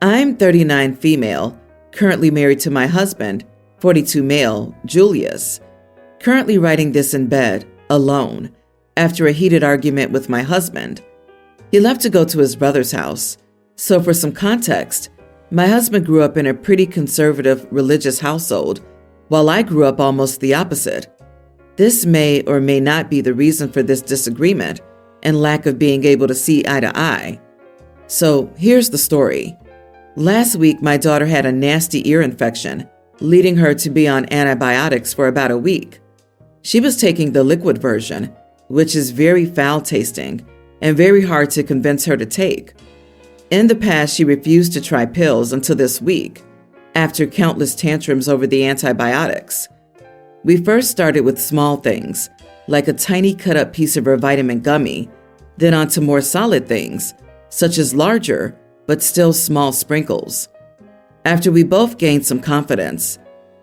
I'm 39 female, currently married to my husband, 42 male, Julius. Currently writing this in bed, alone, after a heated argument with my husband. He left to go to his brother's house. So for some context, my husband grew up in a pretty conservative religious household, while I grew up almost the opposite. This may or may not be the reason for this disagreement and lack of being able to see eye to eye. So here's the story. Last week, my daughter had a nasty ear infection, leading her to be on antibiotics for about a week. She was taking the liquid version, which is very foul-tasting and very hard to convince her to take. In the past, she refused to try pills until this week, after countless tantrums over the antibiotics. We first started with small things, like a tiny cut-up piece of her vitamin gummy, then on to more solid things, such as larger but still small sprinkles. After we both gained some confidence,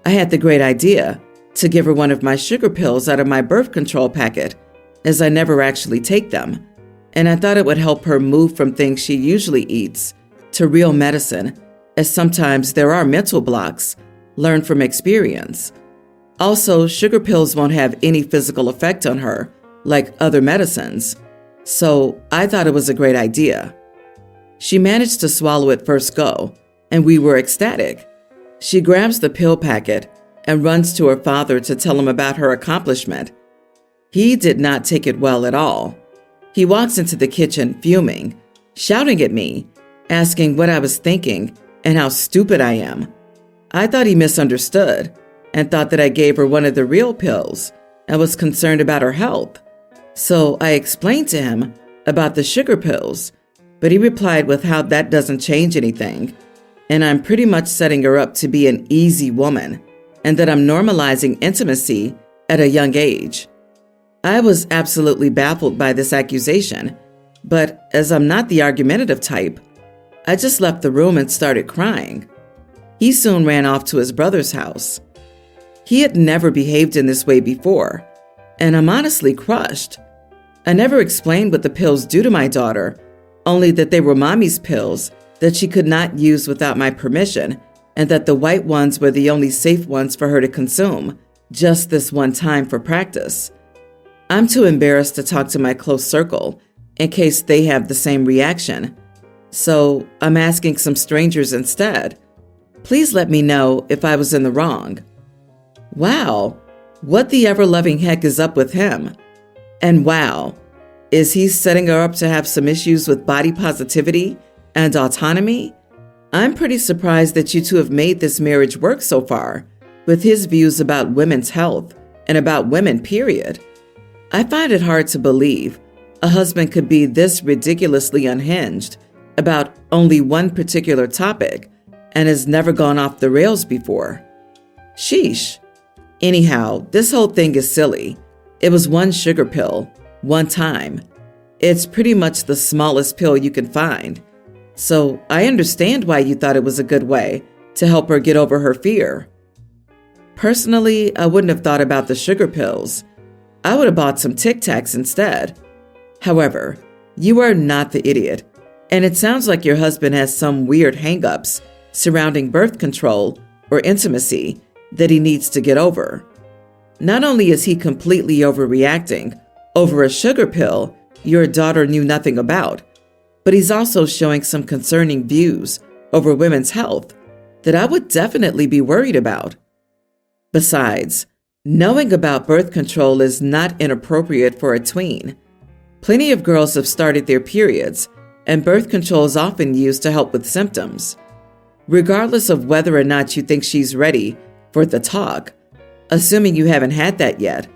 I had the great idea to give her one of my sugar pills out of my birth control packet, as I never actually take them, and I thought it would help her move from things she usually eats to real medicine, as sometimes there are mental blocks learned from experience. Also, sugar pills won't have any physical effect on her, like other medicines, so I thought it was a great idea. She managed to swallow it first go, and we were ecstatic. She grabs the pill packet and runs to her father to tell him about her accomplishment. He did not take it well at all. He walks into the kitchen fuming, shouting at me, asking what I was thinking and how stupid I am. I thought he misunderstood and thought that I gave her one of the real pills and was concerned about her health. So I explained to him about the sugar pills, but he replied with how that doesn't change anything, and I'm pretty much setting her up to be an easy woman, and that I'm normalizing intimacy at a young age. I was absolutely baffled by this accusation, but as I'm not the argumentative type, I just left the room and started crying. He soon ran off to his brother's house. He had never behaved in this way before, and I'm honestly crushed. I never explained what the pills do to my daughter, only that they were mommy's pills that she could not use without my permission, and that the white ones were the only safe ones for her to consume, just this one time for practice. I'm too embarrassed to talk to my close circle in case they have the same reaction, so I'm asking some strangers instead. Please let me know if I was in the wrong. Wow, what the ever-loving heck is up with him? And wow, is he setting her up to have some issues with body positivity and autonomy? I'm pretty surprised that you two have made this marriage work so far, with his views about women's health and about women, period. I find it hard to believe a husband could be this ridiculously unhinged about only one particular topic and has never gone off the rails before. Sheesh. Anyhow, this whole thing is silly. It was one sugar pill, one time. It's pretty much the smallest pill you can find. So I understand why you thought it was a good way to help her get over her fear. Personally, I wouldn't have thought about the sugar pills. I would have bought some Tic Tacs instead. However, you are not the idiot, and it sounds like your husband has some weird hang-ups surrounding birth control or intimacy that he needs to get over. Not only is he completely overreacting over a sugar pill your daughter knew nothing about, but he's also showing some concerning views over women's health that I would definitely be worried about. Besides, knowing about birth control is not inappropriate for a tween. Plenty of girls have started their periods, and birth control is often used to help with symptoms. Regardless of whether or not you think she's ready for the talk, assuming you haven't had that yet,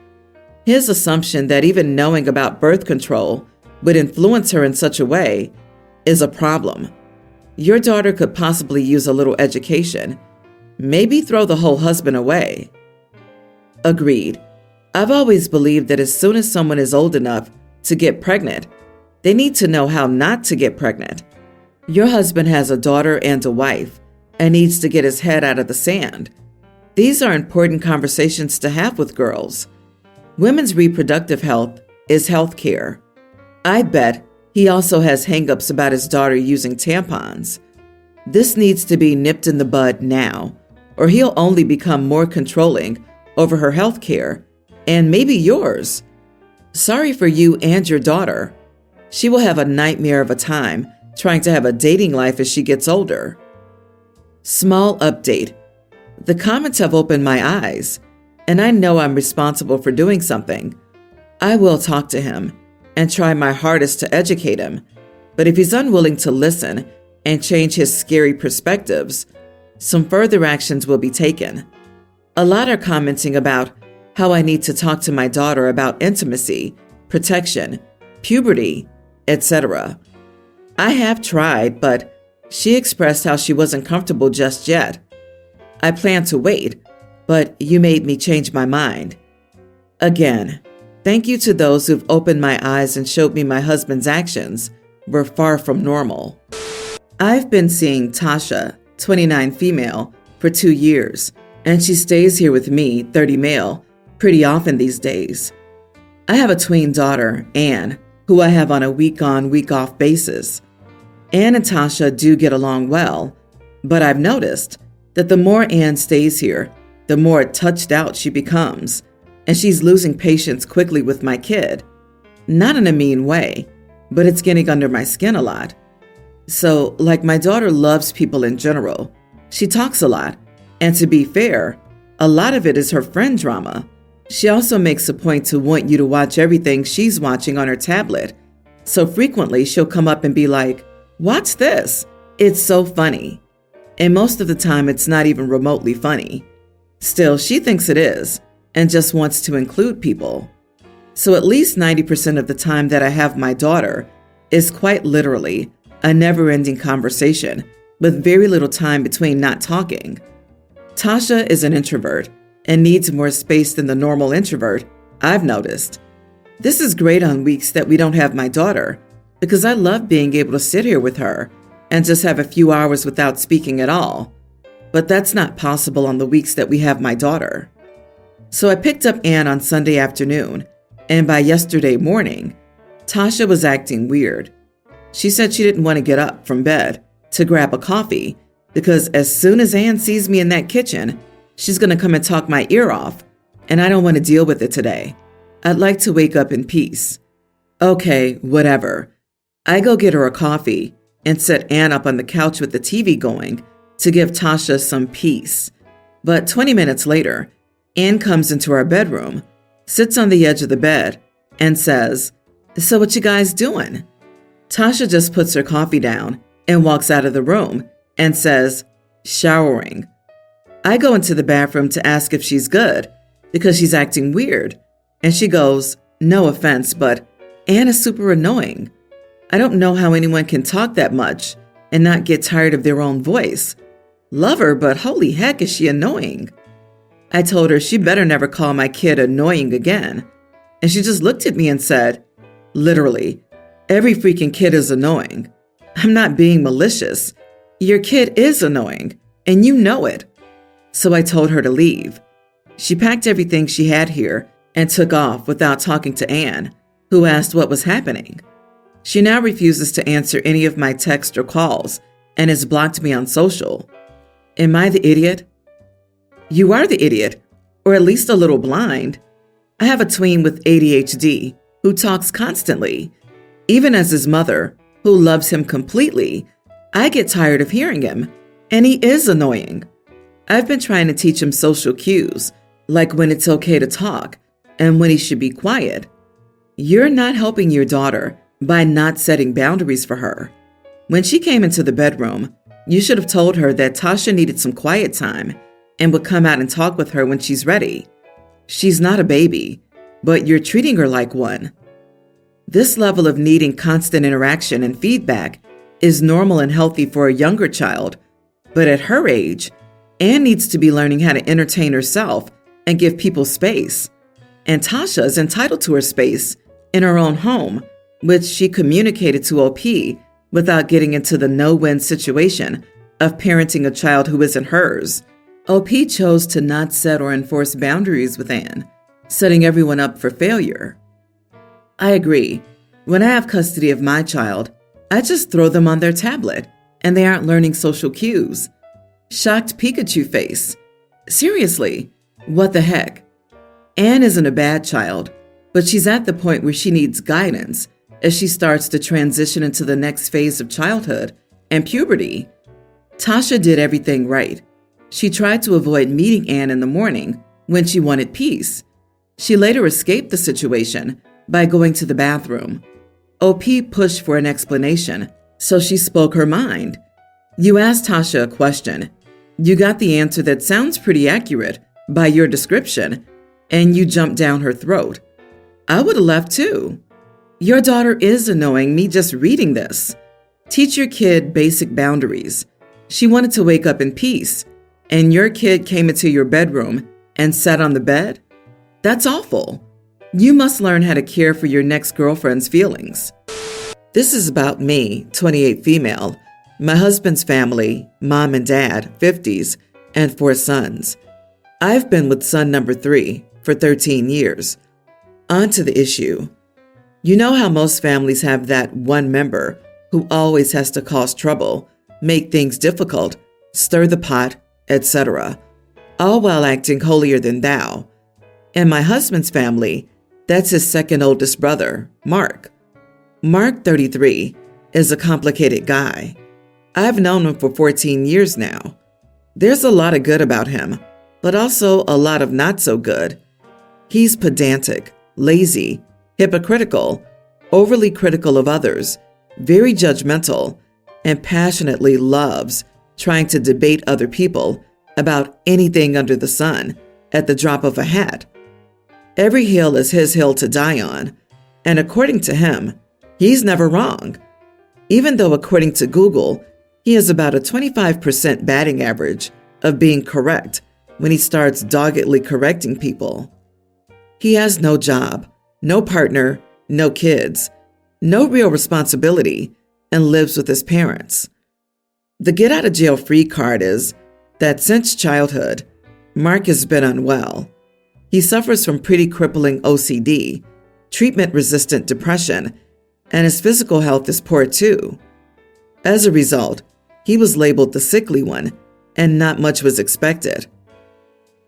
his assumption that even knowing about birth control would influence her in such a way is a problem. Your daughter could possibly use a little education. Maybe throw the whole husband away. Agreed. I've always believed that as soon as someone is old enough to get pregnant, they need to know how not to get pregnant. Your husband has a daughter and a wife and needs to get his head out of the sand. These are important conversations to have with girls. Women's reproductive health is health care. I bet he also has hang-ups about his daughter using tampons. This needs to be nipped in the bud now, or he'll only become more controlling over her health care, and maybe yours. Sorry for you and your daughter. She will have a nightmare of a time trying to have a dating life as she gets older. Small update. The comments have opened my eyes, and I know I'm responsible for doing something. I will talk to him and try my hardest to educate him, but if he's unwilling to listen and change his scary perspectives, some further actions will be taken. A lot are commenting about how I need to talk to my daughter about intimacy, protection, puberty, etc. I have tried, but she expressed how she wasn't comfortable just yet. I plan to wait, but you made me change my mind. Again, thank you to those who've opened my eyes and showed me my husband's actions were far from normal. I've been seeing Tasha, 29 female, for 2 years, and she stays here with me, 30 male, pretty often these days. I have a tween daughter, Anne, who I have on a week-on, week-off basis. Anne and Tasha do get along well, but I've noticed that the more Anne stays here, the more touched out she becomes, and she's losing patience quickly with my kid. Not in a mean way, but it's getting under my skin a lot. So, like my daughter loves people in general, she talks a lot, and to be fair, a lot of it is her friend drama. She also makes a point to want you to watch everything she's watching on her tablet, so frequently she'll come up and be like, "Watch this, it's so funny." And most of the time it's not even remotely funny. Still, she thinks it is, and just wants to include people. So at least 90% of the time that I have my daughter is quite literally a never-ending conversation with very little time between not talking. Tasha is an introvert and needs more space than the normal introvert, I've noticed. This is great on weeks that we don't have my daughter, because I love being able to sit here with her and just have a few hours without speaking at all. But that's not possible on the weeks that we have my daughter. So I picked up Anne on Sunday afternoon, and by yesterday morning, Tasha was acting weird. She said she didn't want to get up from bed to grab a coffee because as soon as Anne sees me in that kitchen, she's going to come and talk my ear off, and I don't want to deal with it today. I'd like to wake up in peace. Okay, whatever. I go get her a coffee and set Anne up on the couch with the TV going to give Tasha some peace. But 20 minutes later, Anne comes into our bedroom, sits on the edge of the bed, and says, "So what you guys doing?" Tasha just puts her coffee down and walks out of the room and says, "Showering." I go into the bathroom to ask if she's good because she's acting weird, and she goes, "No offense, but Anne is super annoying. I don't know how anyone can talk that much and not get tired of their own voice. Love her, but holy heck is she annoying." I told her she better never call my kid annoying again, and she just looked at me and said, "Literally, every freaking kid is annoying. I'm not being malicious. Your kid is annoying, and you know it." So I told her to leave. She packed everything she had here and took off without talking to Anne, who asked what was happening. She now refuses to answer any of my texts or calls and has blocked me on social. Am I the idiot? You are the idiot, or at least a little blind. I have a tween with ADHD who talks constantly. Even as his mother, who loves him completely, I get tired of hearing him, and he is annoying. I've been trying to teach him social cues, like when it's okay to talk and when he should be quiet. You're not helping your daughter by not setting boundaries for her. When she came into the bedroom, you should have told her that Tasha needed some quiet time and would come out and talk with her when she's ready. She's not a baby, but you're treating her like one. This level of needing constant interaction and feedback is normal and healthy for a younger child, but at her age, Anne needs to be learning how to entertain herself and give people space. And Tasha is entitled to her space in her own home, which she communicated to OP without getting into the no-win situation of parenting a child who isn't hers. OP chose to not set or enforce boundaries with Anne, setting everyone up for failure. I agree. When I have custody of my child, I just throw them on their tablet and they aren't learning social cues. Shocked Pikachu face. Seriously, what the heck? Anne isn't a bad child, but she's at the point where she needs guidance as she starts to transition into the next phase of childhood and puberty. Tasha did everything right. She tried to avoid meeting Anne in the morning when she wanted peace. She later escaped the situation by going to the bathroom. OP pushed for an explanation, so she spoke her mind. You asked Tasha a question. You got the answer that sounds pretty accurate by your description, and you jumped down her throat. I would have left too. Your daughter is annoying me just reading this. Teach your kid basic boundaries. She wanted to wake up in peace, and your kid came into your bedroom and sat on the bed? That's awful. You must learn how to care for your next girlfriend's feelings. This is about me, 28 female, my husband's family, mom and dad, 50s, and 4 sons. I've been with son number 3 for 13 years. On to the issue. You know how most families have that one member who always has to cause trouble, make things difficult, stir the pot, etc., all while acting holier than thou. In my husband's family, that's his second oldest brother, Mark. Mark, 33, is a complicated guy. I've known him for 14 years now. There's a lot of good about him, but also a lot of not so good. He's pedantic, lazy, hypocritical, overly critical of others, very judgmental, and passionately loves trying to debate other people about anything under the sun at the drop of a hat. Every hill is his hill to die on, and according to him, he's never wrong. Even though according to Google, he has about a 25% batting average of being correct when he starts doggedly correcting people. He has no job, no partner, no kids, no real responsibility, and lives with his parents. The get-out-of-jail-free card is that since childhood, Mark has been unwell. He suffers from pretty crippling OCD, treatment-resistant depression, and his physical health is poor too. As a result, he was labeled the sickly one, and not much was expected.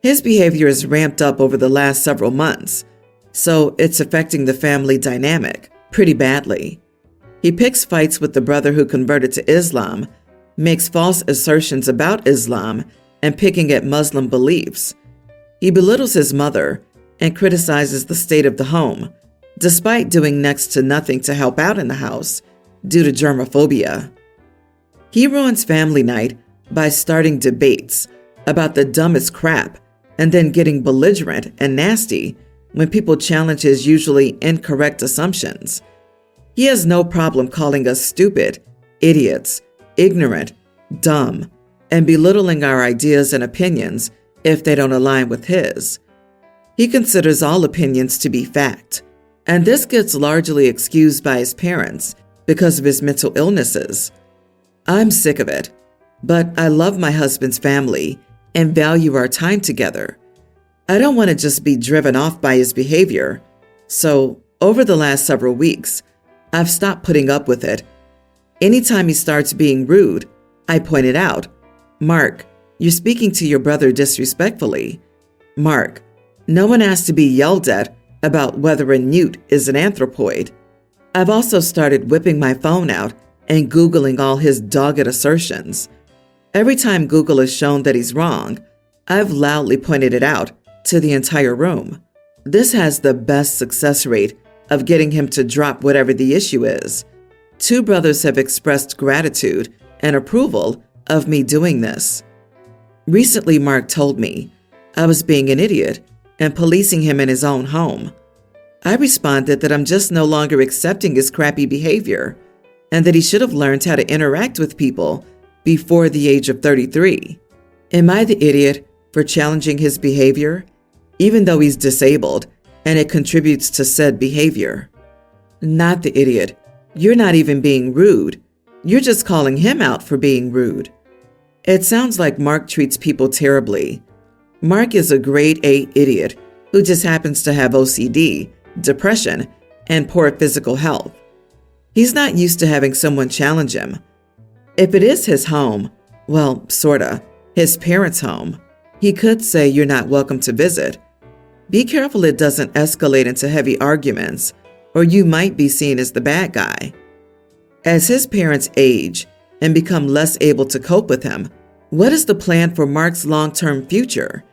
His behavior has ramped up over the last several months, so it's affecting the family dynamic pretty badly. He picks fights with the brother who converted to Islam, makes false assertions about Islam, and picking at Muslim beliefs. He belittles his mother and criticizes the state of the home, despite doing next to nothing to help out in the house due to germophobia. He ruins family night by starting debates about the dumbest crap and then getting belligerent and nasty when people challenge his usually incorrect assumptions. He has no problem calling us stupid, idiots, ignorant, dumb, and belittling our ideas and opinions if they don't align with his. He considers all opinions to be fact, and this gets largely excused by his parents because of his mental illnesses. I'm sick of it, but I love my husband's family and value our time together. I don't want to just be driven off by his behavior, so over the last several weeks, I've stopped putting up with it. Anytime he starts being rude, I point it out. Mark, you're speaking to your brother disrespectfully. Mark, no one has to be yelled at about whether a newt is an anthropoid. I've also started whipping my phone out and Googling all his dogged assertions. Every time Google has shown that he's wrong, I've loudly pointed it out to the entire room. This has the best success rate of getting him to drop whatever the issue is. 2 brothers have expressed gratitude and approval of me doing this. Recently, Mark told me I was being an idiot and policing him in his own home. I responded that I'm just no longer accepting his crappy behavior and that he should have learned how to interact with people before the age of 33. Am I the idiot for challenging his behavior, even though he's disabled and it contributes to said behavior? Not the idiot. You're not even being rude. You're just calling him out for being rude. It sounds like Mark treats people terribly. Mark is a grade A idiot who just happens to have OCD, depression, and poor physical health. He's not used to having someone challenge him. If it is his home, well, sorta, his parents' home, he could say you're not welcome to visit. Be careful it doesn't escalate into heavy arguments, or you might be seen as the bad guy. As his parents age and become less able to cope with him, what is the plan for Mark's long-term future?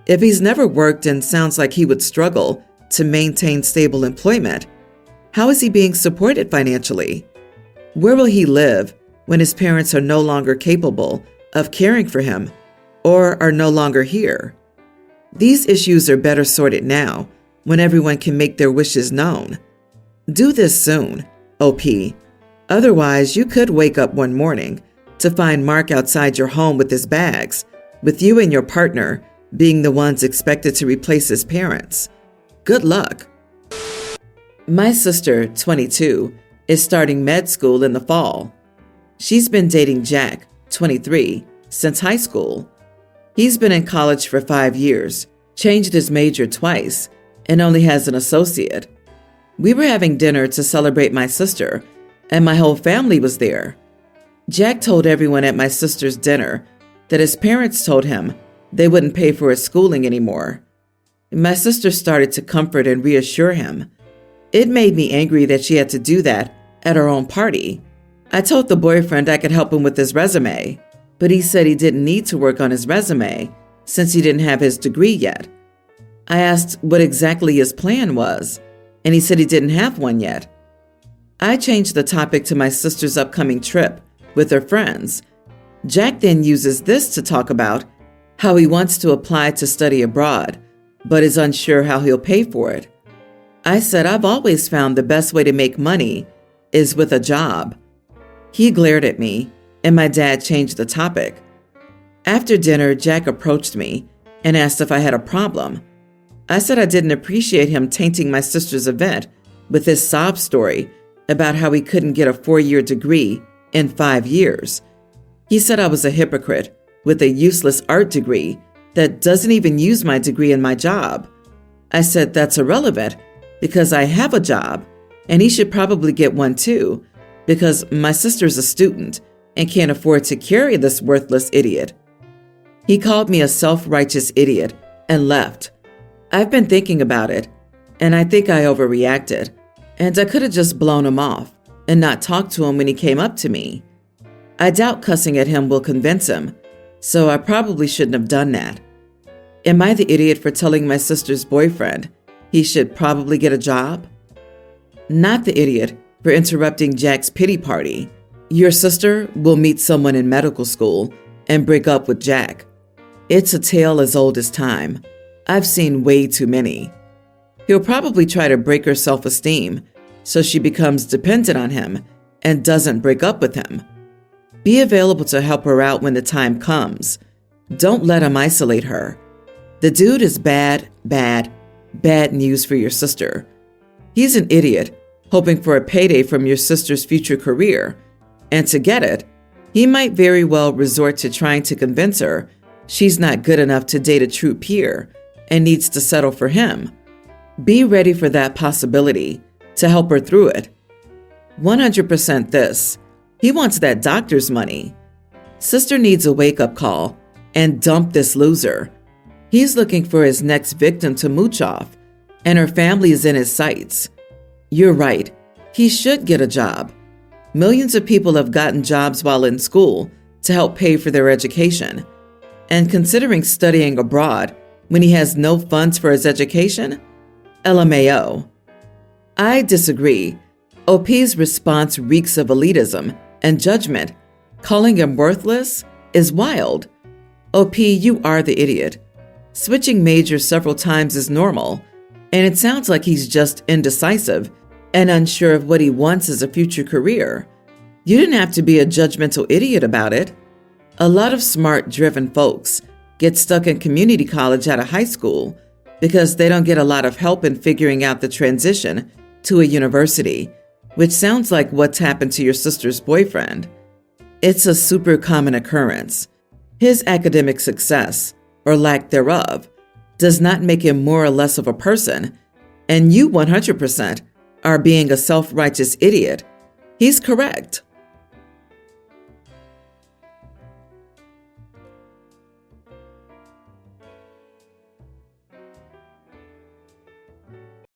If he's never worked and sounds like he would struggle to maintain stable employment, how is he being supported financially? Where will he live when his parents are no longer capable of caring for him or are no longer here? These issues are better sorted now when everyone can make their wishes known. Do this soon, OP. Otherwise, you could wake up one morning to find Mark outside your home with his bags, with you and your partner being the ones expected to replace his parents. Good luck. My sister, 22, is starting med school in the fall. She's been dating Jack, 23, since high school. He's been in college for 5 years, changed his major twice, and only has an associate. We were having dinner to celebrate my sister, and my whole family was there. Jack told everyone at my sister's dinner that his parents told him they wouldn't pay for his schooling anymore. My sister started to comfort and reassure him. It made me angry that she had to do that at our own party. I told the boyfriend I could help him with his resume, but he said he didn't need to work on his resume since he didn't have his degree yet. I asked what exactly his plan was, and he said he didn't have one yet. I changed the topic to my sister's upcoming trip with her friends. Jack then uses this to talk about how he wants to apply to study abroad, but is unsure how he'll pay for it. I said I've always found the best way to make money is with a job. He glared at me, and my dad changed the topic. After dinner, Jack approached me and asked if I had a problem. I said I didn't appreciate him tainting my sister's event with his sob story about how he couldn't get a 4-year degree in 5 years. He said I was a hypocrite with a useless art degree that doesn't even use my degree in my job. I said that's irrelevant because I have a job, and he should probably get one too, because my sister's a student and can't afford to carry this worthless idiot. He called me a self-righteous idiot and left. I've been thinking about it, and I think I overreacted, and I could have just blown him off and not talked to him when he came up to me. I doubt cussing at him will convince him, so I probably shouldn't have done that. Am I the idiot for telling my sister's boyfriend he should probably get a job? Not the idiot for interrupting Jack's pity party. Your sister will meet someone in medical school and break up with Jack. It's a tale as old as time. I've seen way too many. He'll probably try to break her self-esteem so she becomes dependent on him and doesn't break up with him. Be available to help her out when the time comes. Don't let him isolate her. The dude is bad news for your sister. He's an idiot, hoping for a payday from your sister's future career. And to get it, he might very well resort to trying to convince her she's not good enough to date a true peer and needs to settle for him. Be ready for that possibility to help her through it. 100% this. He wants that doctor's money. Sister needs a wake-up call and dump this loser. He's looking for his next victim to mooch off, and her family is in his sights. You're right. He should get a job. Millions of people have gotten jobs while in school to help pay for their education. And considering studying abroad when he has no funds for his education? LMAO. I disagree. OP's response reeks of elitism and judgment. Calling him worthless is wild. OP, you are the idiot. Switching majors several times is normal, and it sounds like he's just indecisive and unsure of what he wants as a future career. You didn't have to be a judgmental idiot about it. A lot of smart, driven folks get stuck in community college out of high school because they don't get a lot of help in figuring out the transition to a university, which sounds like what's happened to your sister's boyfriend. It's a super common occurrence. His academic success, or lack thereof, does not make him more or less of a person, and you 100% are being a self-righteous idiot. He's correct.